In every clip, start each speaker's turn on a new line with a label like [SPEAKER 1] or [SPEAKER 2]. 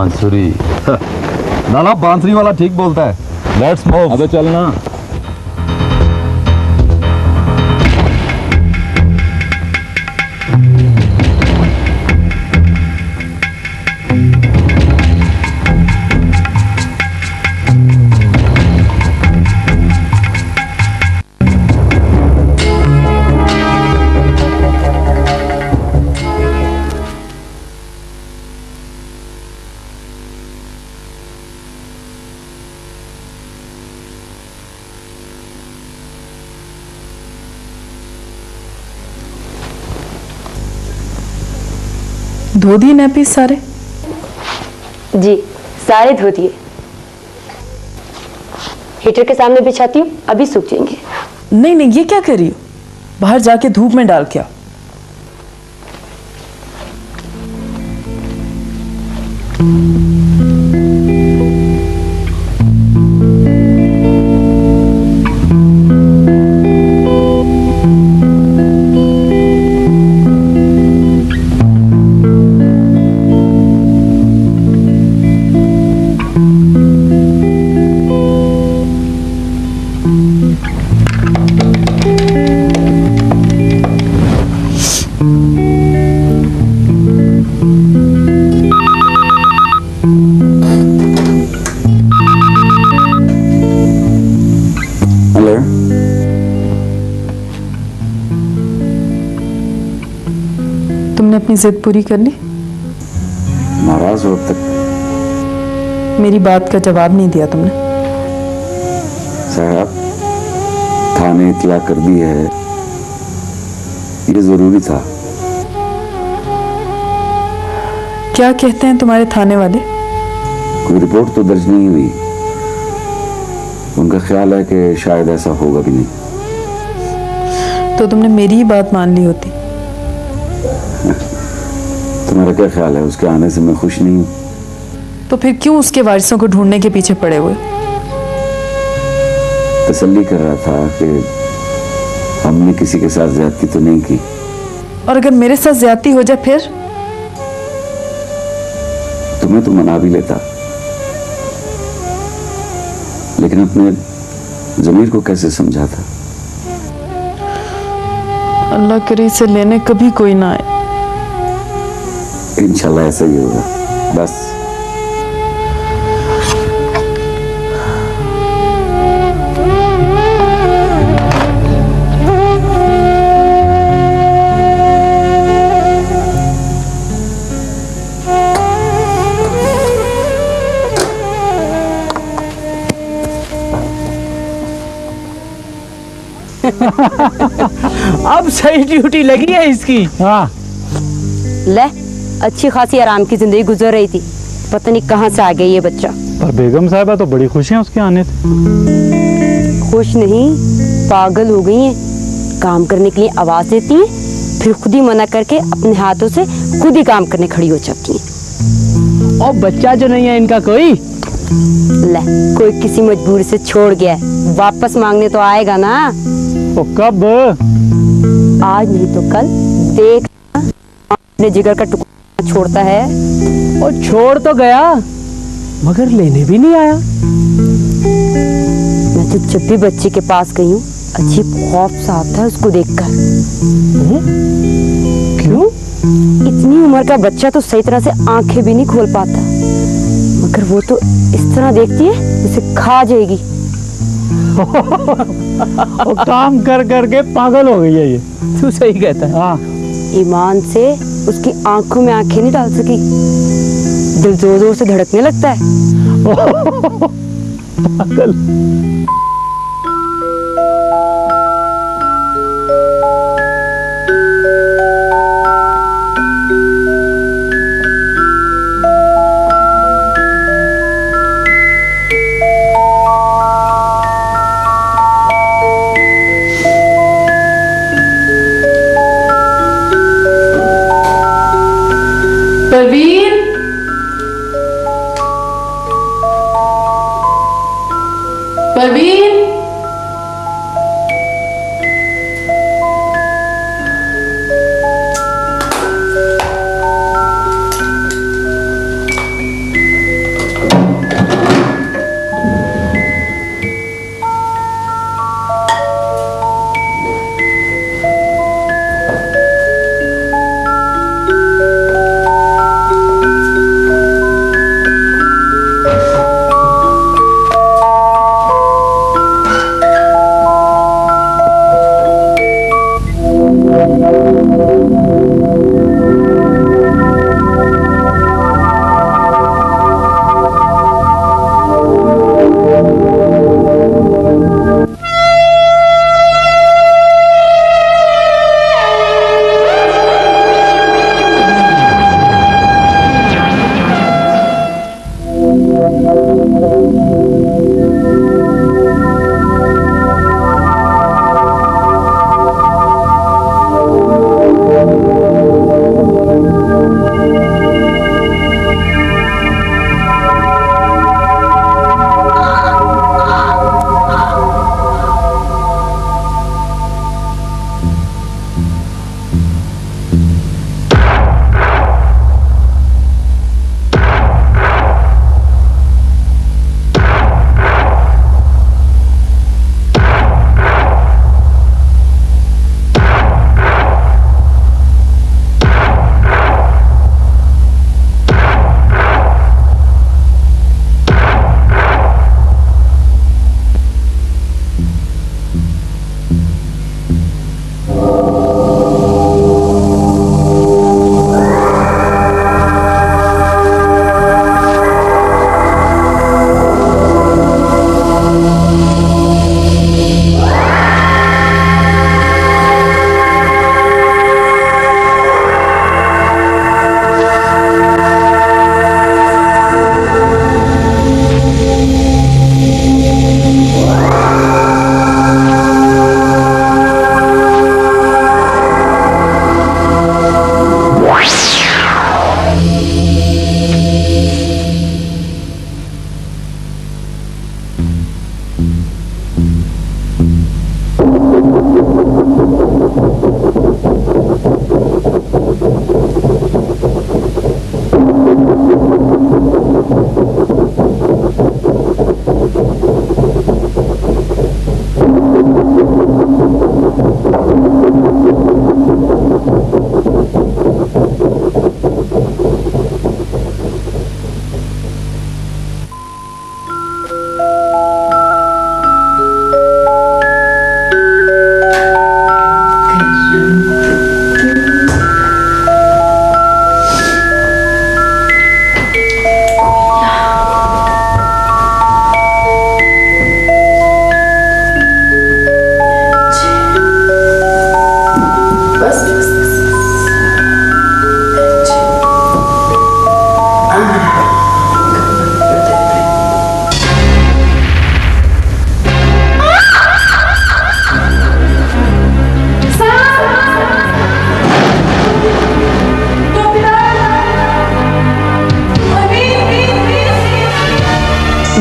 [SPEAKER 1] बांसुरी। ना ना, बांसुरी वाला ठीक बोलता है। Let's move. अबे चलना।
[SPEAKER 2] धो दिए नैपीस सारे?
[SPEAKER 3] जी सारे धो दिए। हीटर के सामने बिछाती हूँ, अभी सूख जाएंगे।
[SPEAKER 2] नहीं नहीं, ये क्या कर रही हो? बाहर जाके धूप में डाल के आओ। तुमने अपनी जिद पूरी कर ली?
[SPEAKER 4] नाराज हो तक
[SPEAKER 2] मेरी बात का जवाब नहीं दिया तुमने।
[SPEAKER 4] साहब, थाने इतला कर दी है, ये जरूरी था।
[SPEAKER 2] क्या कहते हैं तुम्हारे थाने वाले?
[SPEAKER 4] कोई रिपोर्ट तो दर्ज नहीं हुई। उनका ख्याल है कि शायद ऐसा होगा भी नहीं।
[SPEAKER 2] तो तुमने मेरी ही बात मान ली होती।
[SPEAKER 4] तुम्हारा क्या ख्याल है, उसके आने से मैं खुश नहीं हूं?
[SPEAKER 2] तो फिर क्यों उसके वारिसों को ढूंढने के पीछे पड़े हुए?
[SPEAKER 4] तसल्ली कर रहा था कि हमने किसी के साथ ज्यादती तो नहीं की।
[SPEAKER 2] और अगर मेरे साथ ज्यादती हो जाए फिर?
[SPEAKER 4] तुम्हें तो मना भी लेता, लेकिन अपने जमीर को कैसे समझाता?
[SPEAKER 2] अल्लाह करे इसे लेने कभी कोई ना आए।
[SPEAKER 4] इंशाल्लाह ऐसा ही होगा। बस
[SPEAKER 5] अब सही ड्यूटी लगी है इसकी। हाँ,
[SPEAKER 3] ले अच्छी खासी आराम की जिंदगी गुजर रही थी, पता नहीं कहाँ से आ गया ये बच्चा।
[SPEAKER 5] पर बेगम साहिबा तो बड़ी खुश हैं उसके आने से।
[SPEAKER 3] खुश नहीं, पागल हो गई हैं। काम करने के लिए आवाज देती हैं, फिर खुद ही मना करके अपने हाथों से खुद ही काम करने खड़ी हो जाती हैं।
[SPEAKER 5] और बच्चा जो नहीं है इनका कोई?
[SPEAKER 3] ले कोई किसी मजबूरी से छोड़ गया है, वापस मांगने तो आएगा ना।
[SPEAKER 5] वो कब?
[SPEAKER 3] आज नहीं तो कल देख अपने जिगर का टुकड़ा छोड़ता है।
[SPEAKER 5] और छोड़ तो गया, मगर लेने भी नहीं आया।
[SPEAKER 3] मैं तो जब भी बच्चे के पास गई हूँ, अजीब खौफ सा आता है उसको देखकर।
[SPEAKER 5] क्यों?
[SPEAKER 3] इतनी उम्र का बच्चा तो सही तरह से आंखें भी नहीं खोल पाता, मगर वो तो इस तरह देखती है जैसे खा जाएगी।
[SPEAKER 5] वो काम कर करके पागल हो गई है ये। तू सही कहता है। हाँ,
[SPEAKER 3] ईमान से उसकी आंखों में आंखें नहीं डाल सकी, दिल जोर जोर से धड़कने लगता है।
[SPEAKER 5] पागल।
[SPEAKER 2] परवीन, परवीन,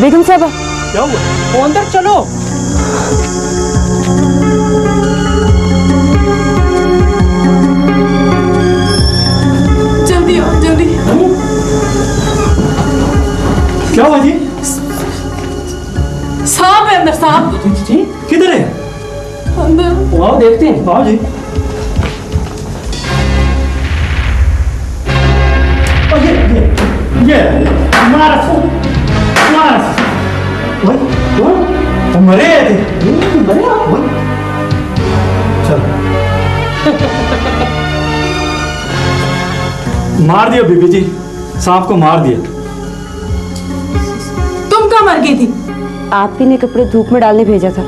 [SPEAKER 3] बेगम साहबा,
[SPEAKER 5] क्या हुआ? वो अंदर चलो।
[SPEAKER 2] जल्दी आओ जल्दी।
[SPEAKER 5] क्या हुआ जी?
[SPEAKER 2] सांप है अंदर, सांप
[SPEAKER 5] जी किधर है?
[SPEAKER 2] अंदर।
[SPEAKER 5] आओ देखते हैं। आओ जी। ओ, ये मारा वो मरे थे। मरे आप? चलो। मार दिया बीबी जी, सांप को मार दिया।
[SPEAKER 2] तुम कहाँ मर गई थी?
[SPEAKER 3] आप ही ने कपड़े धूप में डालने भेजा था।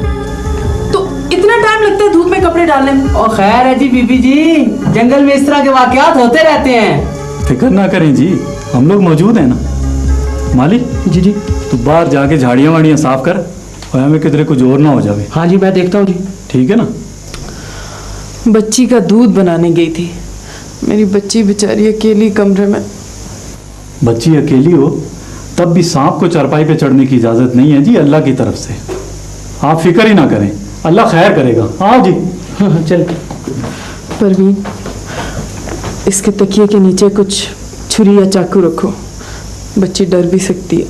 [SPEAKER 2] तो इतना टाइम लगता है धूप में कपड़े डालने में?
[SPEAKER 6] ओ खैर है जी बीबी जी, जंगल में इस तरह के वाकयात होते रहते हैं।
[SPEAKER 5] फिक्र ना करें जी, हम लोग मौजूद हैं ना। मालिक
[SPEAKER 6] जी जी।
[SPEAKER 5] तू बाहर जाके झाड़ियाँ वाड़ियाँ साफ कर और हमें किधरे कुछ और ना हो जावे।
[SPEAKER 6] हाँ जी मैं देखता हूँ जी।
[SPEAKER 5] ठीक है ना?
[SPEAKER 2] बच्ची का दूध बनाने गई थी, मेरी बच्ची बेचारी अकेली कमरे में।
[SPEAKER 5] बच्ची अकेली हो तब भी सांप को चारपाई पे चढ़ने की इजाजत नहीं है जी, अल्लाह की तरफ से। आप फिक्र ही ना करें, अल्लाह खैर करेगा। आओ जी।
[SPEAKER 6] चल।
[SPEAKER 2] परवीन, इसके तकिए के नीचे कुछ छुरी या चाकू रखो, बच्ची डर भी सकती है।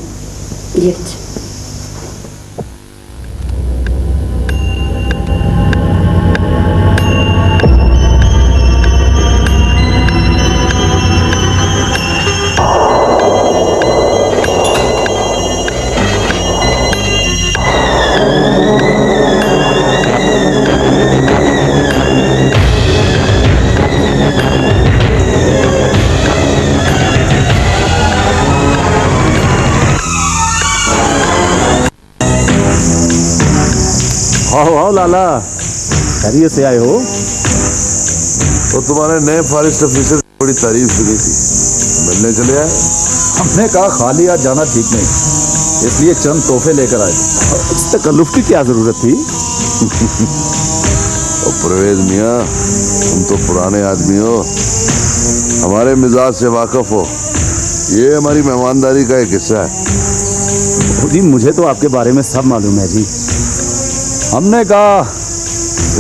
[SPEAKER 3] ये
[SPEAKER 1] आओ आओ लाला, खैरियत से आए हो?
[SPEAKER 7] तो तुम्हारे नए फॉरेस्ट ऑफिसर की बड़ी तारीफ सुनी थी, मिलने चले आए।
[SPEAKER 1] हमने कहा खाली आज जाना ठीक नहीं, इसलिए चंद तोहफे लेकर आए। इस तकल्लुफ की क्या जरूरत थी?
[SPEAKER 7] और परवेज मियाँ, तुम तो पुराने आदमी हो, हमारे मिजाज से वाकिफ हो। ये हमारी मेहमानदारी का एक हिस्सा है।
[SPEAKER 1] जी मुझे तो आपके बारे में सब मालूम है जी। हमने कहा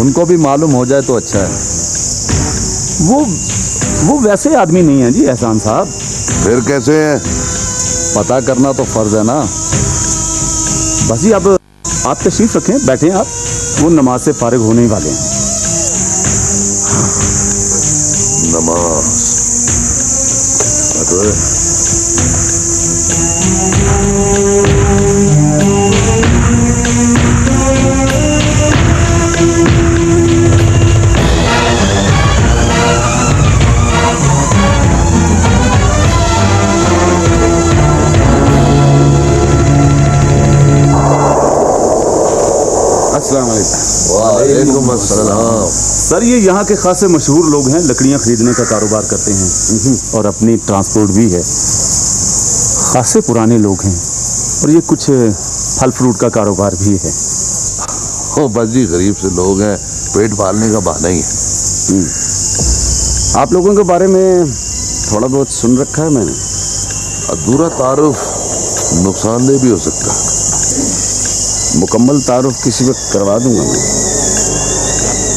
[SPEAKER 1] उनको भी मालूम हो जाए तो अच्छा है। वो वैसे आदमी नहीं है जी एहसान साहब।
[SPEAKER 7] फिर कैसे हैं?
[SPEAKER 1] पता करना तो फर्ज है ना। बस जी अब आप तशरीफ रखें, बैठें आप, वो नमाज से फारिग होने ही वाले हैं।
[SPEAKER 7] नमाज अरे वालेकुम अस्सलाम।
[SPEAKER 1] सर ये यहाँ के खासे मशहूर लोग हैं, लकड़ियाँ खरीदने का कारोबार करते हैं और अपनी ट्रांसपोर्ट भी है। खासे पुराने लोग हैं और ये कुछ फल फ्रूट का कारोबार भी है।
[SPEAKER 7] ओ बस जी, गरीब से लोग हैं, पेट पालने का बहाना ही है।
[SPEAKER 1] आप लोगों के बारे में थोड़ा बहुत सुन रखा है मैंने।
[SPEAKER 7] अधूरा तारुफ नुकसानदेह भी हो सकता है।
[SPEAKER 1] मुकम्मल तारुफ किसी वक्त करवा दूंगा मैं।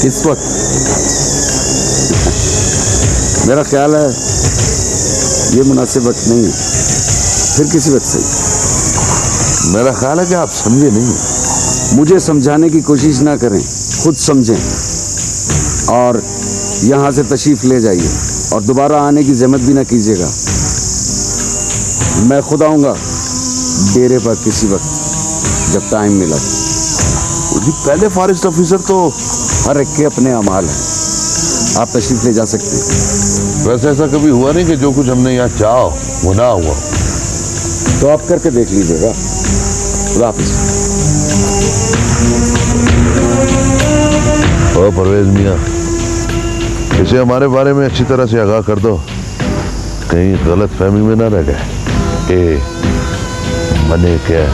[SPEAKER 1] किस वक्त? मेरा ख्याल है ये मुनासिब वक्त नहीं है, फिर किसी वक्त सही।
[SPEAKER 7] मेरा ख्याल है कि आप समझे नहीं।
[SPEAKER 1] मुझे समझाने की कोशिश ना करें, खुद समझें और यहाँ से तशरीफ ले जाइए और दोबारा आने की जहमत भी ना कीजिएगा। मैं खुद आऊँगा डेरे पर किसी वक्त जब टाइम मिला।
[SPEAKER 7] जी पहले फॉरेस्ट ऑफिसर तो
[SPEAKER 1] हर एक के अपने अमाल हैं, आप तशरीफ ले जा सकते हैं।
[SPEAKER 7] वैसे ऐसा कभी हुआ नहीं कि जो कुछ हमने यहाँ चाहो वो ना हुआ।
[SPEAKER 1] तो आप करके देख लीजिएगा। खुदा हाफिज़।
[SPEAKER 7] ओ परवेज मियाँ, इसे हमारे बारे में अच्छी तरह से आगाह कर दो, कहीं गलत फहमी में ना रह गए। मने क्या?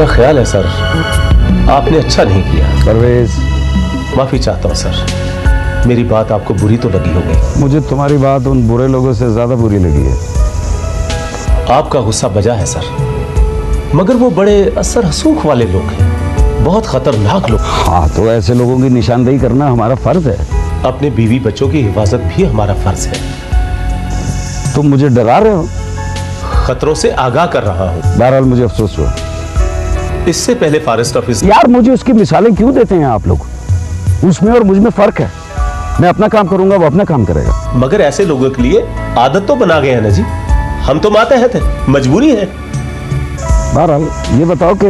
[SPEAKER 8] मेरा ख्याल है सर, आपने अच्छा नहीं किया।
[SPEAKER 9] परवेज,
[SPEAKER 8] माफी चाहता हूँ सर, मेरी बात आपको बुरी तो लगी होगी।
[SPEAKER 9] मुझे तुम्हारी बात उन बुरे लोगों से ज्यादा बुरी लगी है।
[SPEAKER 8] आपका गुस्सा बजा है सर, मगर वो बड़े असर हसूख वाले लोग हैं, बहुत खतरनाक लोग।
[SPEAKER 9] हाँ, तो ऐसे लोगों की निशानदेही करना हमारा फर्ज है।
[SPEAKER 8] अपने बीवी बच्चों की हिफाजत भी हमारा फर्ज है।
[SPEAKER 9] तुम मुझे डरा रहे हो?
[SPEAKER 8] खतरों से आगाह कर रहा हूँ।
[SPEAKER 9] बहरहाल मुझे अफसोस हुआ।
[SPEAKER 8] इससे पहले फॉरेस्ट ऑफिस।
[SPEAKER 9] यार, मुझे उसकी मिसालें क्यों देते हैं आप लोग? उसमें और मुझ में फर्क है। मैं अपना काम करूंगा, वो अपना काम करेगा।
[SPEAKER 8] मगर ऐसे लोगों के लिए आदत तो बना गए हैं ना जी, हम तो मातहत हैं, मजबूरी है।
[SPEAKER 9] बहरहाल ये बताओ कि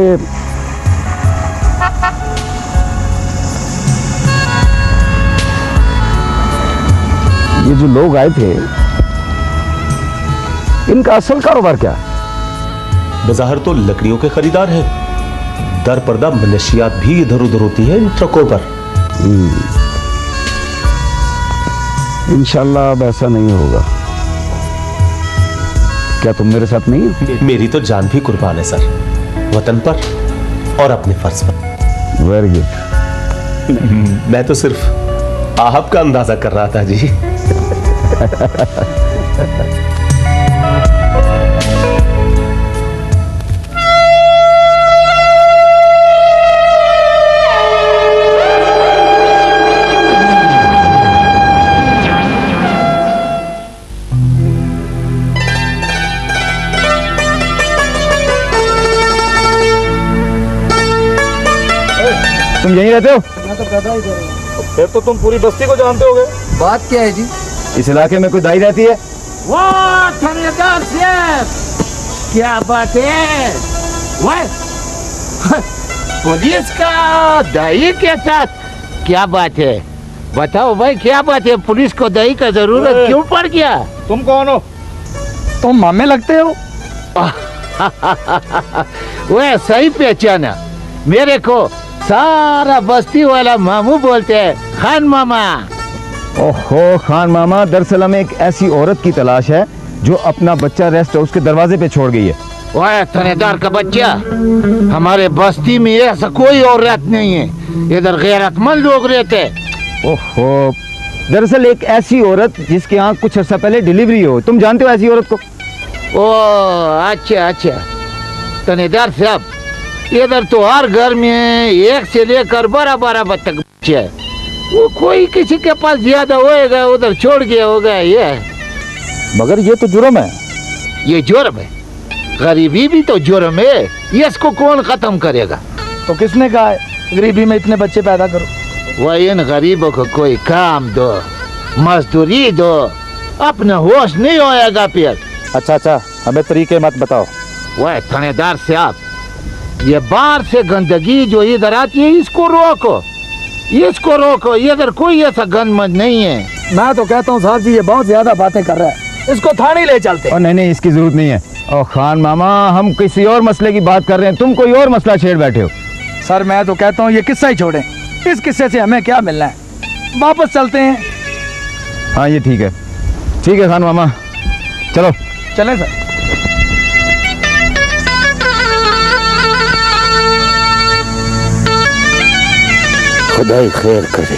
[SPEAKER 9] ये जो लोग आए थे, इनका असल कारोबार क्या है?
[SPEAKER 8] बाजार तो लकड़ियों के खरीदार हैं, दर पर्दा मनशियात भी इधर उधर होती है इन ट्रकों पर।
[SPEAKER 9] इंशाल्लाह अब ऐसा नहीं होगा। क्या तुम मेरे साथ नहीं हो?
[SPEAKER 8] मेरी तो जान भी कुर्बान है सर, वतन पर और अपने फर्ज पर।
[SPEAKER 9] Very good.
[SPEAKER 8] मैं तो सिर्फ आपका अंदाजा कर रहा था जी।
[SPEAKER 9] तुम यहीं रहते हो?
[SPEAKER 5] फिर तो तुम पूरी बस्ती को जानते होगे।
[SPEAKER 6] बात क्या है जी?
[SPEAKER 9] इस इलाके में कोई दाई रहती है?
[SPEAKER 6] वाह थानेदार साहब, क्या बात है? वाह, पुलिस का दही के साथ क्या बात है? बताओ भाई, क्या बात है? पुलिस को दही का जरूरत क्यों पड़ गया?
[SPEAKER 5] तुम कौन हो? तुम मामे लगते हो।
[SPEAKER 6] वह सही पहचाना, मेरे को सारा बस्ती वाला मामू बोलते हैं, खान मामा।
[SPEAKER 9] ओहो खान मामा, दरअसल हमें एक ऐसी औरत की तलाश है जो अपना बच्चा रेस्ट हाउस के दरवाजे पे छोड़ गई है।
[SPEAKER 6] वह थानेदार का बच्चा, हमारे बस्ती में ऐसा कोई औरत नहीं है, इधर गैरतमंद लोग रहते।
[SPEAKER 9] ओहो, दरअसल एक ऐसी औरत जिसके यहाँ कुछ अर्सा पहले डिलीवरी हो। तुम जानते हो ऐसी औरत को?
[SPEAKER 6] ओ अच्छा अच्छा, थानेदार साहब, इधर तो हर घर में एक से लेकर 12-12 बच्चे बच्चे हैं। वो कोई किसी के पास ज्यादा होएगा, उधर छोड़ गया होगा ये।
[SPEAKER 9] मगर ये तो जुर्म है।
[SPEAKER 6] ये जुर्म है? गरीबी भी तो जुर्म है, ये इसको कौन खत्म करेगा?
[SPEAKER 5] तो किसने कहा है गरीबी में इतने बच्चे पैदा करो?
[SPEAKER 6] वह इन गरीबों को कोई काम दो, मजदूरी दो, अपना होश नहीं होएगा फिर।
[SPEAKER 9] अच्छा, हमें तरीके मत बताओ।
[SPEAKER 6] वह थानेदार साहब, ये बाहर से गंदगी जो इधर आती है, इसको रोको, इसको रोको। इधर कोई ऐसा गंदमंद नहीं है।
[SPEAKER 5] मैं तो कहता हूँ साहब जी, ये बहुत ज्यादा बातें कर रहा है, इसको थाने ले चलते।
[SPEAKER 9] और नहीं, इसकी जरूरत नहीं है। और खान मामा, हम किसी और मसले की बात कर रहे हैं, तुम कोई और मसला छेड़ बैठे हो।
[SPEAKER 5] सर मैं तो कहता हूँ ये किस्सा ही छोड़ें, इस किस्से से हमें क्या मिलना है, वापस चलते हैं।
[SPEAKER 9] हाँ ये ठीक है खान मामा, चलो
[SPEAKER 5] चलें सर।
[SPEAKER 7] खुदा खैर करे।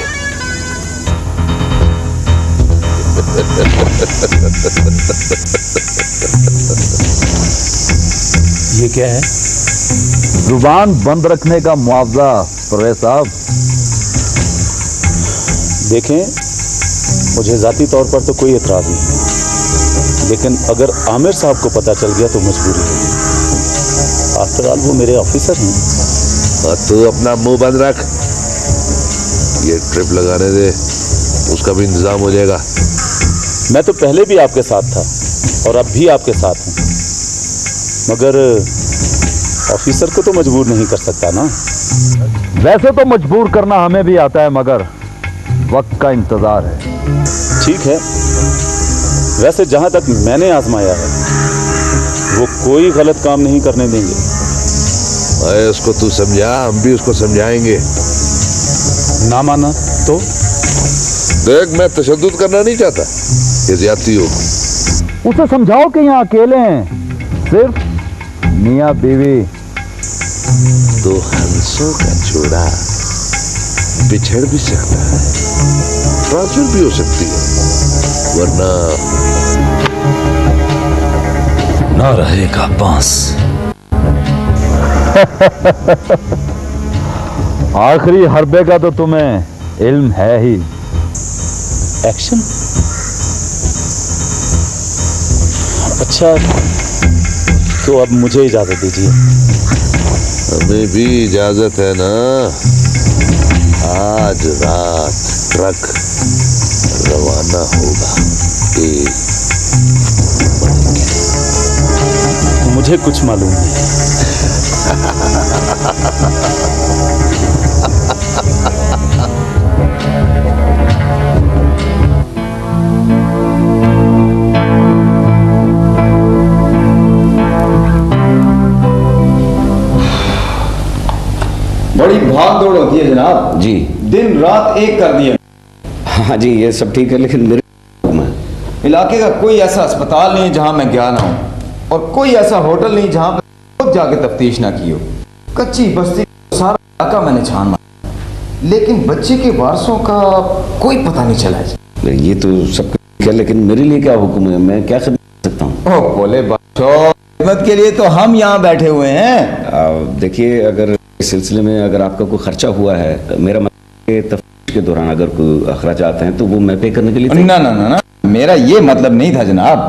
[SPEAKER 8] ये क्या है?
[SPEAKER 9] जुबान बंद रखने का मुआवजा परवेज साहब।
[SPEAKER 1] देखें, मुझे जाती तौर पर तो कोई एतराज़ नहीं, लेकिन अगर आमिर साहब को पता चल गया तो मजबूरी होगी। आफ्टर ऑल वो मेरे ऑफिसर हैं।
[SPEAKER 7] और तू अपना मुंह बंद रख, ये ट्रिप लगाने दे, उसका भी इंतजाम हो जाएगा।
[SPEAKER 1] मैं तो पहले भी आपके साथ था और अब भी आपके साथ हूँ, मगर ऑफिसर को तो मजबूर नहीं कर सकता ना।
[SPEAKER 9] वैसे तो मजबूर करना हमें भी आता है, मगर वक्त का इंतजार है।
[SPEAKER 1] ठीक है, वैसे जहाँ तक मैंने आजमाया है, वो कोई गलत काम नहीं करने देंगे।
[SPEAKER 7] अरे उसको तू समझा, हम भी उसको समझाएंगे।
[SPEAKER 1] ना माना तो?
[SPEAKER 7] देख, मैं तशद्दुद करना नहीं चाहता, ये ज्यादती हो।
[SPEAKER 9] उसे समझाओ कि यहाँ अकेले हैं, सिर्फ मियाँ बीवी।
[SPEAKER 7] तो हंसों का जोड़ा बिछड़ भी सकता है, ट्रांसफर भी हो सकती है, वरना
[SPEAKER 8] ना रहेगा बांस।
[SPEAKER 9] आखिरी हरबे का तो तुम्हें इल्म है ही।
[SPEAKER 8] एक्शन। अच्छा, तो अब मुझे इजाजत दीजिए।
[SPEAKER 7] हमें भी इजाजत है ना। आज रात ट्रक रवाना होगा।
[SPEAKER 8] मुझे कुछ मालूम नहीं।
[SPEAKER 9] बड़ी भाग दौड़ होती है जनाब
[SPEAKER 4] जी।
[SPEAKER 9] दिन रात एक कर दिया।
[SPEAKER 4] हाँ जी, ये सब ठीक है, लेकिन मेरे
[SPEAKER 9] इलाके का कोई ऐसा अस्पताल नहीं है जहां मैं गया ना हूं, और कोई ऐसा होटल नहीं जहां पर खुद जाके तफ्तीश ना की हो। कच्ची बस्ती सारा इलाका मैंने छान मारा, लेकिन बच्चे के वारसों का कोई पता नहीं चला है।
[SPEAKER 4] ये तो सब ठीक है, लेकिन मेरे लिए क्या हुक्म है? मैं क्या कर सकता हूँ?
[SPEAKER 9] ओह बोले बादशाह, खिदमत के लिए तो हम यहाँ बैठे हुए हैं।
[SPEAKER 4] देखिए, अगर इस सिलसिले में अगर आपका कोई खर्चा हुआ है, मेरा मतलब तफ्तीश के दौरान अगर कोई अखराजात हैं तो वो मैं पे करने के लिए।
[SPEAKER 9] ना ना ना ना, मेरा ये मतलब नहीं था जनाब।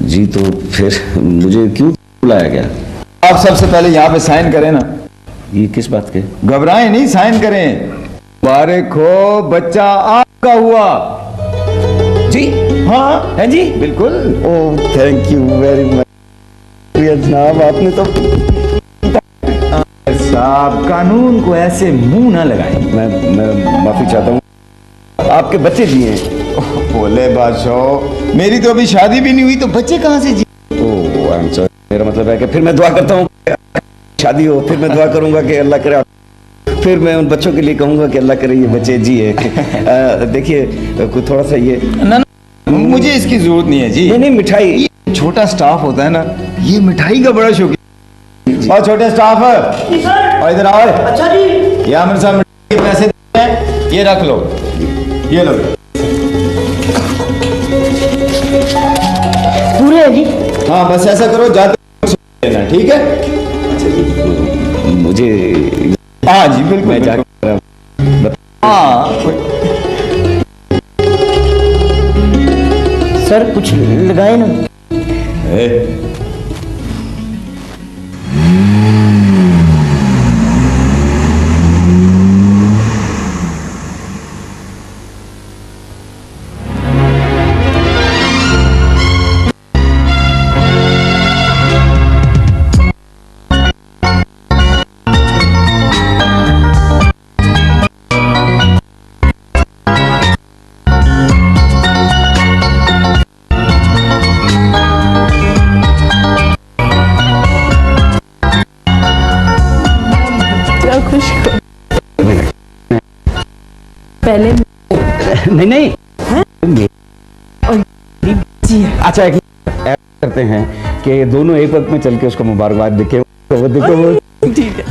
[SPEAKER 4] जी, तो फिर मुझे क्यों बुलाया गया?
[SPEAKER 9] आप सबसे पहले यहाँ पे साइन करें ना।
[SPEAKER 4] ये किस बात के?
[SPEAKER 9] घबराएं नहीं, साइन करें। मुबारक हो, बच्चा आपका हुआ।
[SPEAKER 4] जी
[SPEAKER 9] हाँ
[SPEAKER 4] है जी,
[SPEAKER 9] बिल्कुल।
[SPEAKER 4] Oh thank you very much जनाब, आपने तो।
[SPEAKER 9] साहब, कानून को ऐसे मुंह ना लगाएं।
[SPEAKER 4] मैं माफी चाहता हूँ, आपके बच्चे दिए हैं।
[SPEAKER 9] बोले बादशाह, मेरी तो अभी शादी भी नहीं हुई, तो बच्चे कहाँ से जी?
[SPEAKER 4] ओह आई एम सॉरी, मेरा मतलब है कि फिर मैं दुआ करता हूँ शादी हो, फिर मैं दुआ करूंगा कि अल्लाह करे, फिर मैं उन बच्चों के लिए कहूंगा कि अल्लाह करे ये बच्चे जिए। देखिए, कोई थोड़ा सा ये
[SPEAKER 9] ना, मुझे इसकी जरूरत नहीं है जी।
[SPEAKER 4] नहीं, मिठाई।
[SPEAKER 9] छोटा स्टाफ होता है ना, ये मिठाई का बड़ा शौकीन। और छोटे स्टाफ और इधर आओ। अच्छा जी, ये आमिर साहब मिठाई के पैसे दे रहे हैं, ये रख लो, ये लो।
[SPEAKER 6] पूरे है जी?
[SPEAKER 9] हाँ, बस ऐसा करो, जाते लेना, ठीक है?
[SPEAKER 4] मुझे
[SPEAKER 9] हाँ जी बिल्कुल,
[SPEAKER 4] मैं
[SPEAKER 9] बिल्कुल। हाँ
[SPEAKER 6] सर कुछ लगाए ना। पहले
[SPEAKER 4] नहीं अच्छा, एक करते हैं कि दोनों एक वक्त में चल के उसको मुबारकबाद देखे। देखो वो
[SPEAKER 2] ठीक है।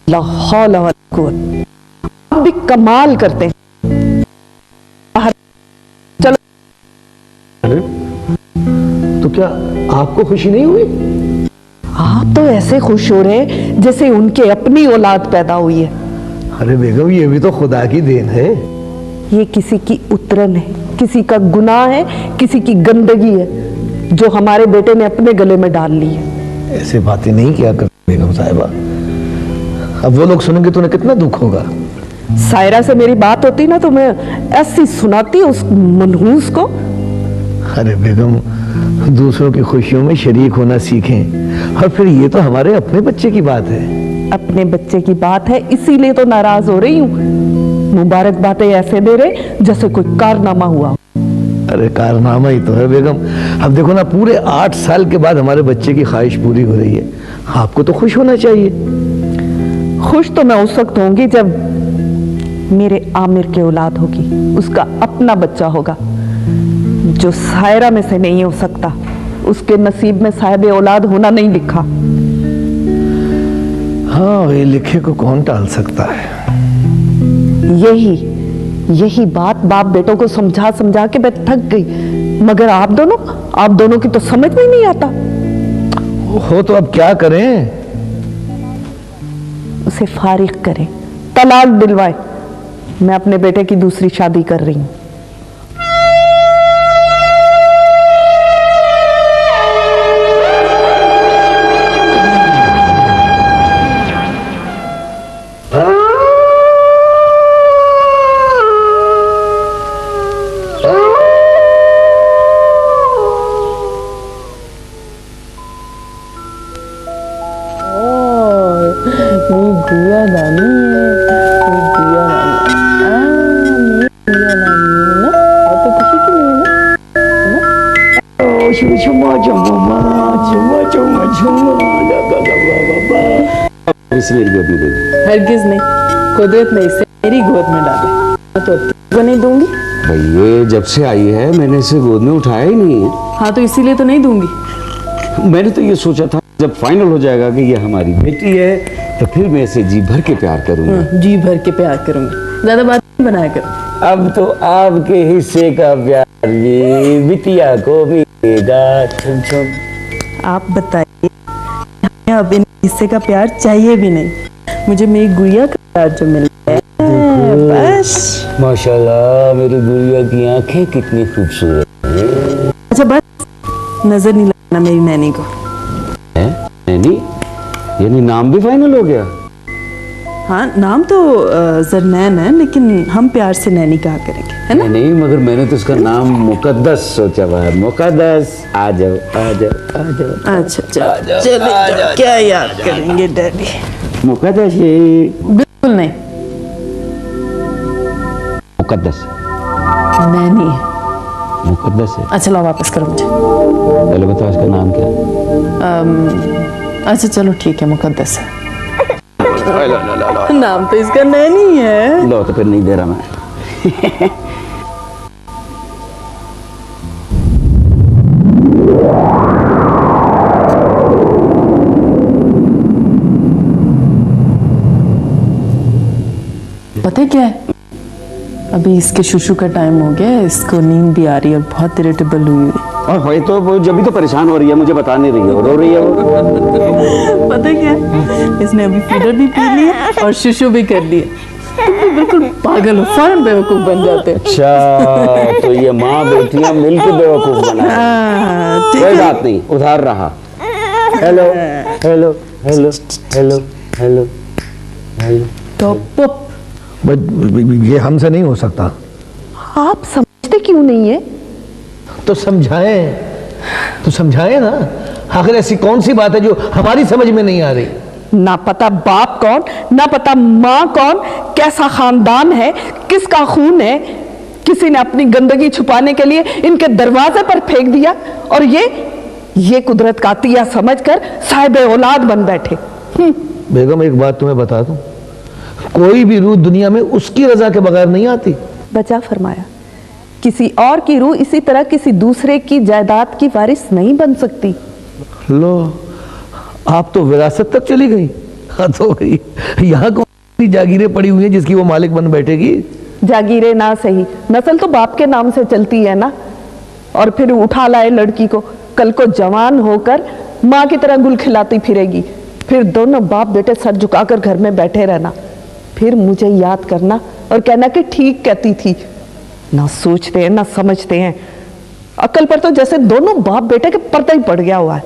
[SPEAKER 2] लाहौल वला कुव्वत, आप भी कमाल करते हैं। चलो।
[SPEAKER 8] तो क्या आपको खुशी नहीं हुई?
[SPEAKER 2] आप तो ऐसे खुश हो रहे हैं जैसे उनके अपनी औलाद पैदा हुई है।
[SPEAKER 8] अरे बेगम, ये भी तो खुदा की देन है।
[SPEAKER 2] ये किसी की उतरन है, किसी का गुनाह है, किसी की गंदगी है जो हमारे बेटे ने अपने गले में डाल ली है।
[SPEAKER 8] ऐसे बातें नहीं किया कर बेगम साहिबा, अब वो लोग सुनेंगे तो उन्हें कितना दुख होगा।
[SPEAKER 2] सायरा से मेरी बात होती ना तो मैं ऐसी सुनाती उस मनहूस को।
[SPEAKER 8] अरे बेगम, दूसरों की खुशियों में शरीक होना सीखें, और फिर ये तो हमारे अपने बच्चे की बात है।
[SPEAKER 10] अपने बच्चे की बात है इसीलिए तो नाराज हो रही हूँ। मुबारकबादें ऐसे दे रहे जैसे कोई कारनामा हुआ।
[SPEAKER 11] अरे कारनामा ही तो है बेगम। अब देखो ना, पूरे 8 साल के बाद हमारे बच्चे की ख्वाहिश पूरी हो रही है। आपको तो खुश होना चाहिए।
[SPEAKER 10] खुश तो मैं उस वक्त होंगी जब मेरे आमिर की औलाद होगी, उसका अपना बच्चा होगा, जो सायरा में से नहीं हो सकता। उसके नसीब में साहिब औलाद होना नहीं लिखा।
[SPEAKER 11] हाँ, ये लिखे को कौन टाल सकता है।
[SPEAKER 10] यही बात बाप बेटों को समझा समझा के मैं थक गई, मगर आप दोनों की तो समझ में नहीं आता।
[SPEAKER 11] हो तो अब क्या करें?
[SPEAKER 10] उसे फारिग करें, तलाक दिलवाए। मैं अपने बेटे की दूसरी शादी कर रही हूं।
[SPEAKER 4] इसलिए गोद में दे दो।
[SPEAKER 2] हरगिज नहीं, कुदरत ने इसे मेरी गोद में डाला तो तुमको नहीं दूंगी।
[SPEAKER 4] भाई ये जब से आई है मैंने इसे गोद में उठाया ही नहीं है।
[SPEAKER 2] हाँ तो इसीलिए तो नहीं दूंगी।
[SPEAKER 4] मैंने तो ये सोचा था जब फाइनल हो जाएगा कि ये हमारी बेटी है तो फिर मैं इसे जी भर के प्यार करूंगा।
[SPEAKER 2] जी भर के प्यार करूंगा, ज्यादा बात नहीं बनाया करो।
[SPEAKER 4] अब तो आपके हिस्से का प्यार भी बिटिया को मिलेगा।
[SPEAKER 10] आप बताइए, अब इन हिस्से का प्यार चाहिए भी नहीं, मुझे मेरी गुड़िया का प्यार जो मिल रहा है बस।
[SPEAKER 4] माशाल्लाह मेरी गुड़िया की आंखें कितनी खूबसूरत हैं।
[SPEAKER 10] अच्छा बस, नजर नहीं लगाना मेरी नैनी को।
[SPEAKER 4] है नैनी? यानी नाम भी फाइनल हो गया?
[SPEAKER 10] हाँ, नाम तो जरनैन है, लेकिन हम प्यार से नैनी कहा करेंगे, है ना?
[SPEAKER 4] नहीं, मगर मैंने तो उसका नाम मुकद्दस सोचा हुआ है। मुकद्दस, आ जाओ आ जाओ आ जाओ।
[SPEAKER 10] अच्छा चलो, क्या याद करेंगे डैडी।
[SPEAKER 4] मुकद्दस ये
[SPEAKER 2] बिल्कुल नहीं,
[SPEAKER 4] मुकद्दस
[SPEAKER 2] नैनी है।
[SPEAKER 4] मुकद्दस है।
[SPEAKER 2] अच्छा लो वापस करो मुझे।
[SPEAKER 4] पहले बताओ इसका नाम क्या है?
[SPEAKER 2] अच्छा चलो ठीक है, मुकद्दस है। नाम तो इसका नैनी है।
[SPEAKER 4] लो तो फिर नहीं दे रहा मैं।
[SPEAKER 2] पता है क्या है, अभी इसके शुशु का टाइम हो गया है, इसको नींद भी आ रही है और बहुत इरिटेबल हुई है।
[SPEAKER 4] और भाई तो वो जब भी तो परेशान हो रही है, मुझे बता नहीं रही है, रो रही है वो।
[SPEAKER 2] पता है क्या है? इसने अभी फीडर भी पी लिया और शुशु भी कर लिया। तुम भी बिल्कुल पागल हो, फौरन बेवकूफ बन जाते हो।
[SPEAKER 4] अच्छा तो ये माँ बेटियां मिलकर बेवकूफ बना कोई बात नहीं, उधार रहा। Hello hello hello hello hello hello.
[SPEAKER 11] ये हमसे नहीं हो सकता।
[SPEAKER 10] आप समझते क्यों नहीं है?
[SPEAKER 11] तो समझाएं ना। आखिर ऐसी कौन सी बात है जो हमारी समझ में नहीं आ रही?
[SPEAKER 10] ना पता बाप कौन, ना पता माँ कौन, कैसा खानदान है, किसका खून है। किसी ने अपनी गंदगी छुपाने के लिए इनके दरवाजे पर फेंक दिया और ये कुदरत का अतिया समझकर साहिब औलाद बन बैठे।
[SPEAKER 11] बेगम एक बात तुम्हें बता दूं, कोई भी रूह दुनिया में उसकी रजा के बगैर नहीं आती।
[SPEAKER 10] बचा फरमाया, किसी और की रूह इसी तरह किसी दूसरे की जायदाद की वारिस नहीं बन सकती।
[SPEAKER 11] लो, आप तो विरासत तक चली गई। हाँ तो भाई, यहाँ कौन सी जागीरें पड़ी हुई हैं जिसकी वो मालिक बन बैठेगी?
[SPEAKER 10] जागीरें ना सही, नस्ल तो बाप के नाम से चलती है ना। और फिर उठा लाए लड़की को, कल को जवान होकर माँ की तरह गुल खिलाती फिरेगी। फिर दोनों बाप बेटे सर झुकाकर घर में बैठे रहना, फिर मुझे याद करना और कहना कि ठीक कहती थी। ना सोचते हैं ना समझते हैं, अक्ल पर तो जैसे दोनों बाप बेटे के पर्दा ही पड़ गया हुआ है।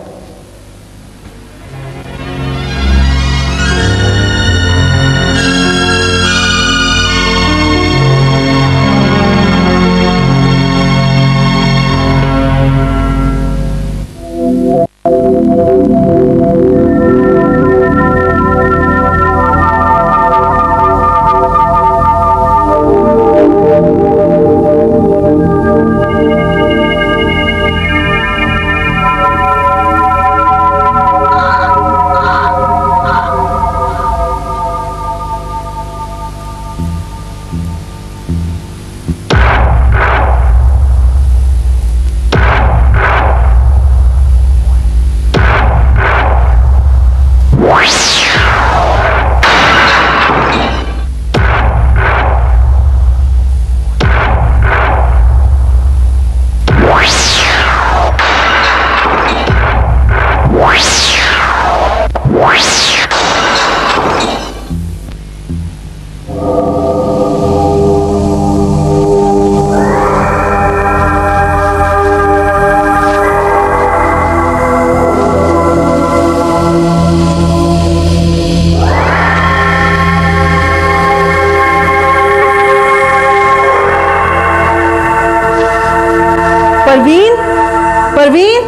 [SPEAKER 2] परवीन,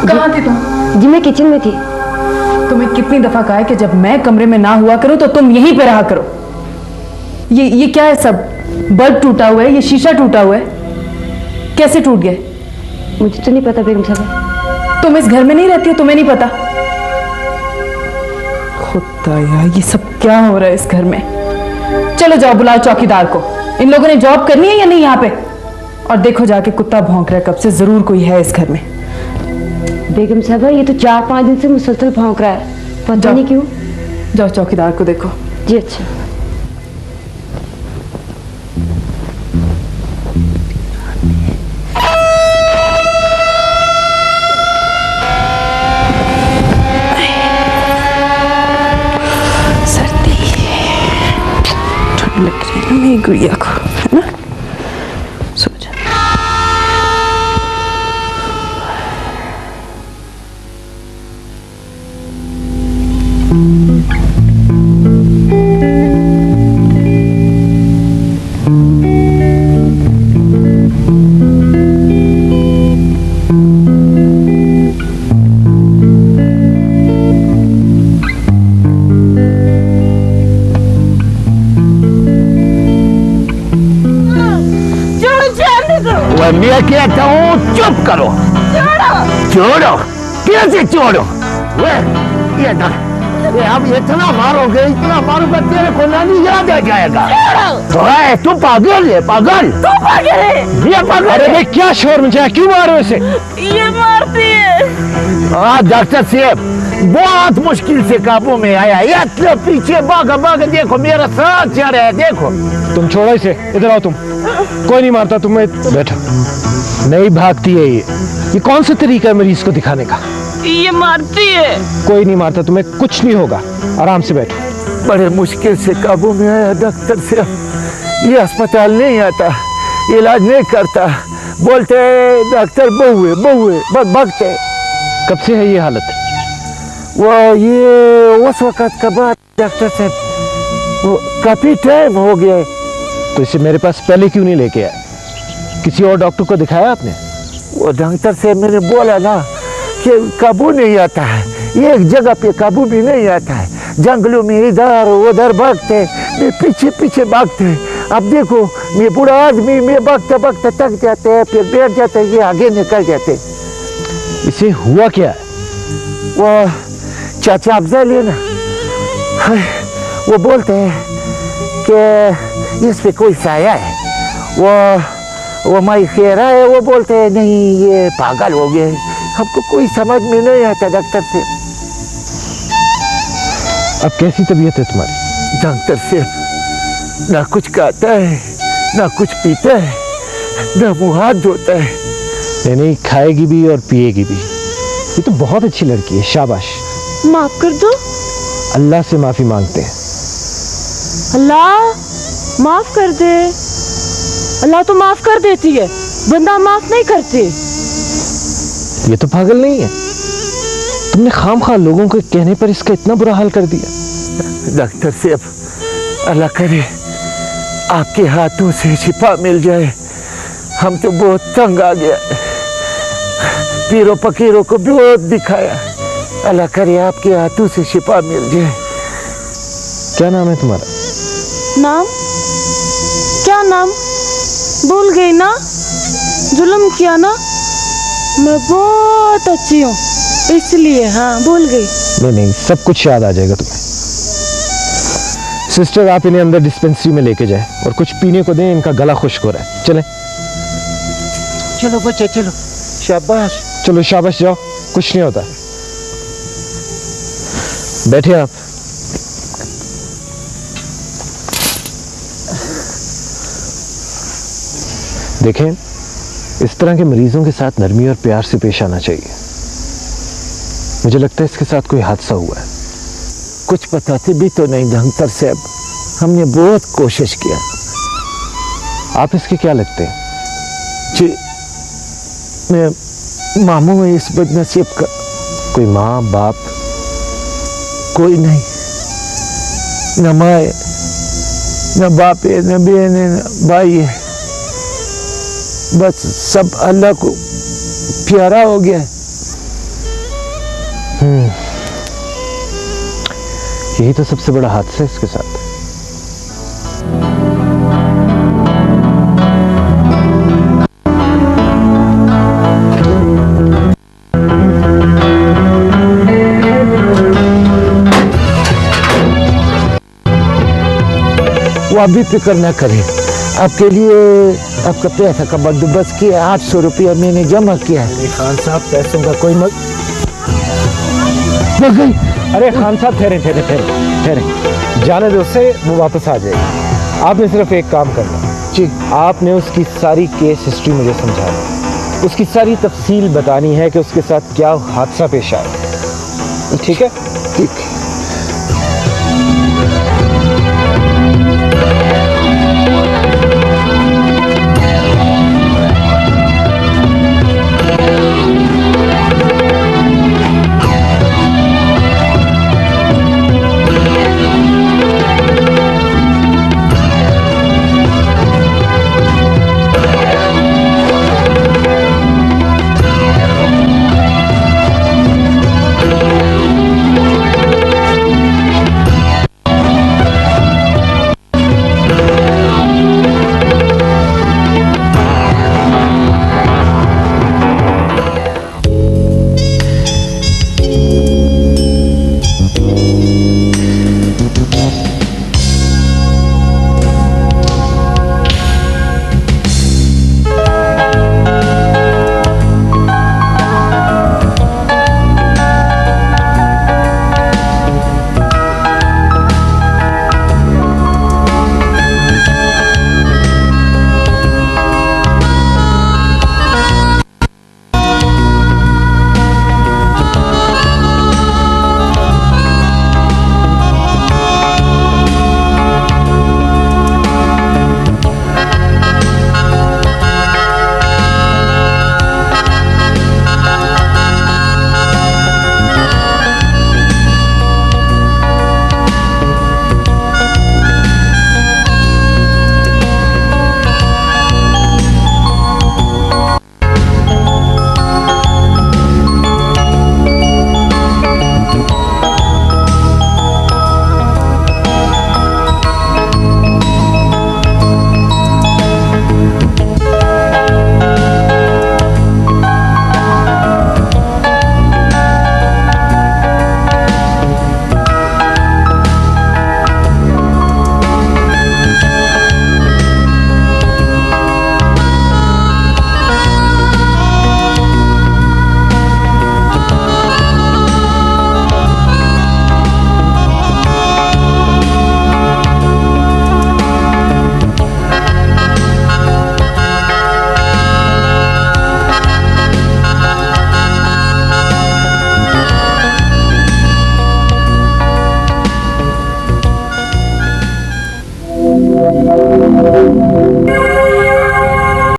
[SPEAKER 2] कहाँ थी तुम?
[SPEAKER 3] जी मैं किचन में थी।
[SPEAKER 2] तुम्हें कितनी दफा कहा है कि जब मैं कमरे में ना हुआ करूं तो तुम यहीं पे रहा करो। ये क्या है सब? बल्ब टूटा हुआ है, ये शीशा टूटा हुआ है, कैसे टूट गए?
[SPEAKER 3] मुझे तो नहीं पता बेगम साहब।
[SPEAKER 2] तुम इस घर में नहीं रहती हो, तुम्हें नहीं पता? खुदाया, ये सब क्या हो रहा है इस घर में? चलो जाओ, बुलाओ चौकीदार को। इन लोगों ने जॉब करनी है या नहीं यहाँ पे? और देखो जाके कुत्ता भौंक रहा है कब से, जरूर कोई है इस घर में।
[SPEAKER 3] बेगम साहब ये तो 4-5 दिन से मुसलसल भौंक रहा है, पता नहीं क्यों।
[SPEAKER 2] जाओ चौकीदार को देखो।
[SPEAKER 3] जी अच्छा।
[SPEAKER 2] सर्दी ठंड लग रही है ना मेरी गुड़िया को, है ना? सो जा।
[SPEAKER 6] मैं कहता हूँ चुप करो। छोड़ो, कैसे छोड़ो? ये अब इतना मारोगे तेरे को नानी याद आ जाएगा। तू पागल है, पागल। तू पागल है, ये पागल। अरे भाई क्या शोर मचाया, क्यों मारो इसे?
[SPEAKER 10] ये मारती है।
[SPEAKER 6] हाँ डॉक्टर साहब, बहुत मुश्किल से काबू में आया। ये पीछे भागा, देखो मेरा साथ जा रहा है, देखो।
[SPEAKER 12] तुम छोड़ो इसे, इधर आओ तुम। कोई नहीं मारता तुम्हें, बैठो। नहीं भागती है ये कौन सा तरीका है मरीज को दिखाने का?
[SPEAKER 10] ये मारती है।
[SPEAKER 12] कोई नहीं मारता, तुम्हें कुछ नहीं होगा, आराम से बैठो।
[SPEAKER 6] बड़े मुश्किल से काबू में आया डॉक्टर साहब। ये अस्पताल नहीं आता, इलाज नहीं करता, बोलते डॉक्टर बहुए बस भागते।
[SPEAKER 12] कब से है ये हालत?
[SPEAKER 6] ये उस वक्त का बात डॉक्टर साहब, वो काफी टाइम हो गया।
[SPEAKER 12] तो इसे मेरे पास पहले क्यों नहीं लेके आए? किसी और डॉक्टर को दिखाया आपने?
[SPEAKER 6] वो डॉक्टर से मैंने बोला ना कि काबू नहीं आता है, एक जगह पे काबू भी नहीं आता है। जंगलों में इधर उधर भागते, मैं पीछे भागते। अब देखो मैं बूढ़ा आदमी, मैं भागते थक जाते हैं, फिर बैठ जाते हैं, ये आगे निकल जाते।
[SPEAKER 12] इसे हुआ क्या है?
[SPEAKER 6] वो चाचा अफजल है ना, वो बोलते हैं कि इस पे कोई साया है। वो माई खेरा है, वो बोलते हैं नहीं ये पागल हो गए। हमको कोई समझ में नहीं आता डॉक्टर से।
[SPEAKER 12] अब कैसी तबीयत है तुम्हारी?
[SPEAKER 6] डॉक्टर से ना कुछ खाता है, ना कुछ पीता है, ना मुँह हाथ धोता है।
[SPEAKER 12] नहीं खाएगी भी और पिएगी भी। ये तो बहुत अच्छी लड़की है, शाबाश।
[SPEAKER 10] माफ कर दो।
[SPEAKER 12] अल्लाह से माफी मांगते हैं।
[SPEAKER 10] अल्लाह माफ कर दे। अल्लाह तो माफ कर देती है, बंदा माफ नहीं करती।
[SPEAKER 12] ये तो पागल नहीं है, तुमने खामखा लोगों के कहने पर इसका इतना बुरा हाल कर दिया।
[SPEAKER 6] डॉक्टर साहब अल्लाह करे आपके हाथों से शिफा मिल जाए। हम तो बहुत तंग आ गया, पीरों फकीरों को बहुत दिखाया। अल्लाह करे आपके हाथों से शिफा मिल जाए।
[SPEAKER 12] क्या नाम है तुम्हारा?
[SPEAKER 10] नाम? क्या नाम? भूल गई ना? जुल्म किया ना? मैं बहुत अच्छी हूँ इसलिए। हाँ भूल गई।
[SPEAKER 12] नहीं सब कुछ याद आ जाएगा तुम्हें। सिस्टर आप इन्हें अंदर डिस्पेंसरी में लेके जाए और कुछ पीने को दें, इनका गला खुश्क हो रहा है। चलें।
[SPEAKER 6] चलो बच्चे चलो। शाबाश।
[SPEAKER 12] चलो शाबाश, जाओ, कुछ नहीं होता। बैठिए आप। देखें, इस तरह के मरीजों के साथ नरमी और प्यार से पेश आना चाहिए। मुझे लगता है इसके साथ कोई हादसा हुआ है।
[SPEAKER 6] कुछ बताते भी तो नहीं डॉक्टर साहब, हमने बहुत कोशिश किया।
[SPEAKER 12] आप इसके क्या लगते हैं?
[SPEAKER 6] जी मैं मामू हूँ इस बदनसीब का।
[SPEAKER 12] कोई माँ बाप?
[SPEAKER 6] कोई नहीं, न माँ है, न बाप है, न बहन है, न भाई है।
[SPEAKER 11] बस सब अल्लाह को प्यारा हो गया है।
[SPEAKER 12] यही तो सबसे बड़ा हादसा है इसके साथ।
[SPEAKER 11] वो अभी फिक्र ना करें, आपके लिए आपका पैसा का बंदोबस्त किया, 800 रुपया मैंने जमा किया है।
[SPEAKER 12] खान साहब पैसों का कोई
[SPEAKER 11] गई।
[SPEAKER 12] अरे खान साहब ठहरे ठहरे ठहरे ठहरे, जाने दो उससे, वो वापस आ जाएगी। आपने सिर्फ एक काम करना
[SPEAKER 11] जी,
[SPEAKER 12] आपने उसकी सारी केस हिस्ट्री मुझे समझानी, उसकी सारी तफसील बतानी है कि उसके साथ क्या हादसा पेश आया। ठीक है?
[SPEAKER 11] ठीक है।